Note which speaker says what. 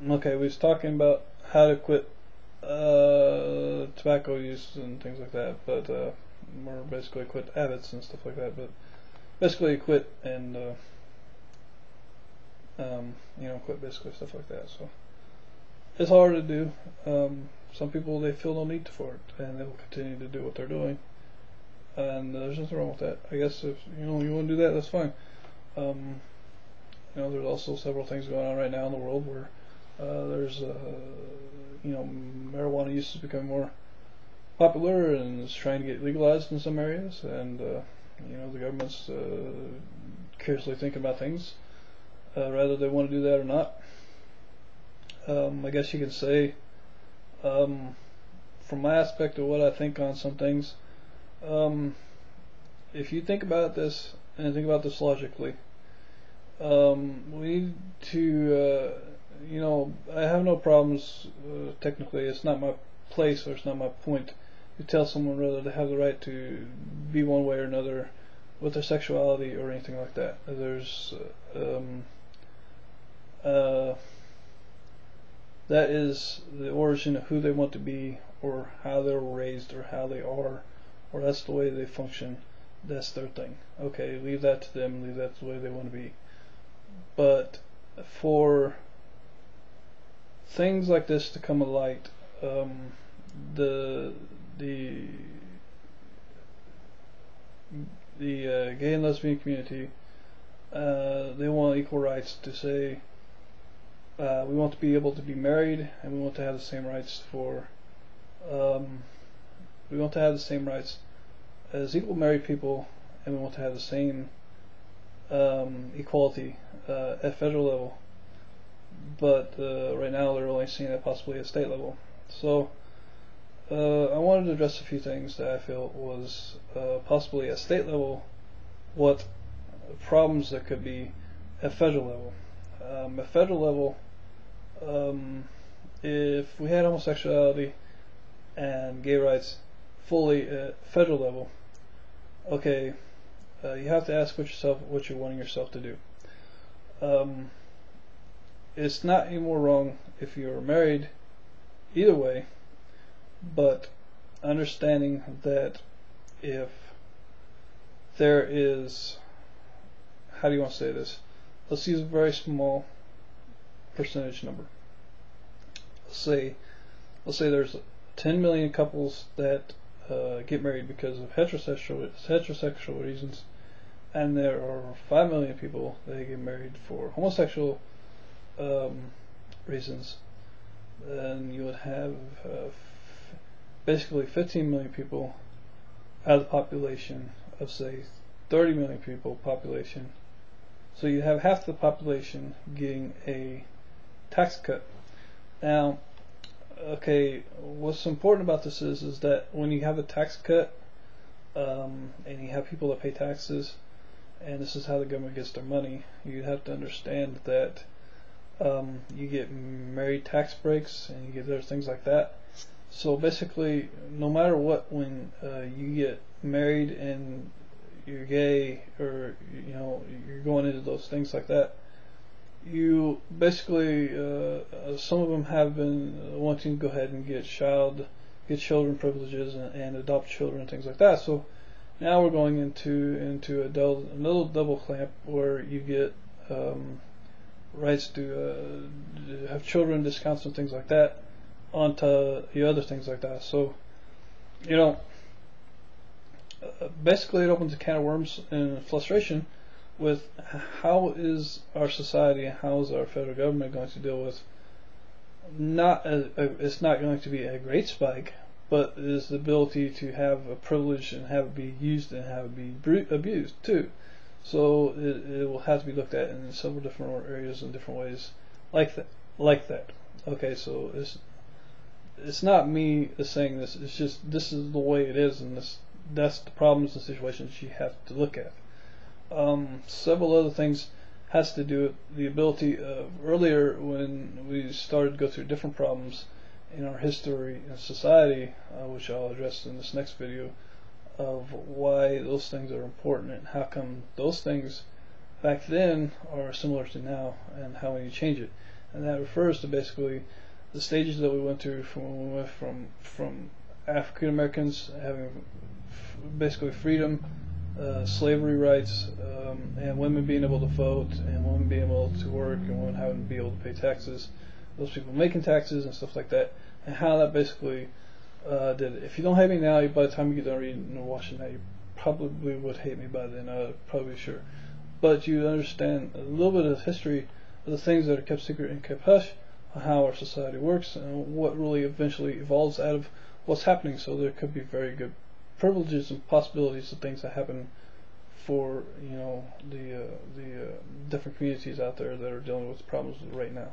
Speaker 1: Okay, we was talking about how to quit tobacco use and things like that, but or basically quit habits and stuff like that. But basically quit and quit basically stuff like that. So it's hard to do. Some people, they feel no need for it, and they will continue to do what they're doing, and there's nothing wrong with that. I guess if you want to do that, that's fine. There's also several things going on right now in the world where there's marijuana use is becoming more popular and is trying to get legalized in some areas, and the government's curiously thinking about things, whether they want to do that or not. I guess you could say, from my aspect of what I think on some things, if you think about this and think about this logically, we need to, I have no problems, technically. It's not my place, or it's not my point to tell someone whether they have the right to be one way or another with their sexuality or anything like that. There's that is the origin of who they want to be, or how they were raised, or how they are, or that's the way they function. That's their thing. Okay, leave that to them, leave that the way they want to be. But for things like this to come to light, the gay and lesbian community, they want equal rights to say, we want to be able to be married, and we want to have the same rights for we want to have the same rights as equal married people, and we want to have the same equality at federal level. But right now they're only seeing it possibly at state level. So I wanted to address a few things that I feel was possibly at state level, what problems there could be at federal level. At federal level, if we had homosexuality and gay rights fully at federal level, okay, you have to ask yourself what you're wanting yourself to do. It's not any more wrong if you're married either way, but understanding that if there is, how do you want to say this? Let's use a very small percentage number. Let's say there's 10 million couples that get married because of heterosexual reasons, and there are 5 million people that get married for homosexual reasons. And you would have basically 15 million people out of the population of, say, 30 million people population. So you have half the population getting a tax cut. Now, okay, what's important about this is that when you have a tax cut, and you have people that pay taxes, and this is how the government gets their money, you have to understand that you get married tax breaks, and you get other things like that. So basically, no matter what, when you get married and you're gay, or you're going into those things like that, you basically some of them have been wanting to go ahead and get children privileges and adopt children and things like that. So now we're going into another double clamp where you get rights to have children discounts and things like that onto the other things like that. So basically it opens a can of worms and frustration with how is our society and how is our federal government going to deal with it's not going to be a great spike, but is the ability to have a privilege and have it be used and have it be abused too. So it will have to be looked at in several different areas in different ways like that. Okay, so it's not me saying this, it's just this is the way it is, and that's the problems and situations you have to look at. Several other things has to do with the ability of earlier when we started to go through different problems in our history and society, which I'll address in this next video, of why those things are important and how come those things back then are similar to now and how we change it. and that refers to basically the stages that we went through when we went from African Americans having basically freedom, slavery rights, and women being able to vote, and women being able to work, and women having to be able to pay taxes, those people making taxes and stuff like that, and how that basically did it. If you don't hate me now, by the time you get done reading and watching that, you probably would hate me by then, probably sure. But you understand a little bit of history of the things that are kept secret and kept hush, how our society works, and what really eventually evolves out of what's happening. So there could be very good privileges and possibilities of things that happen for the different communities out there that are dealing with problems right now.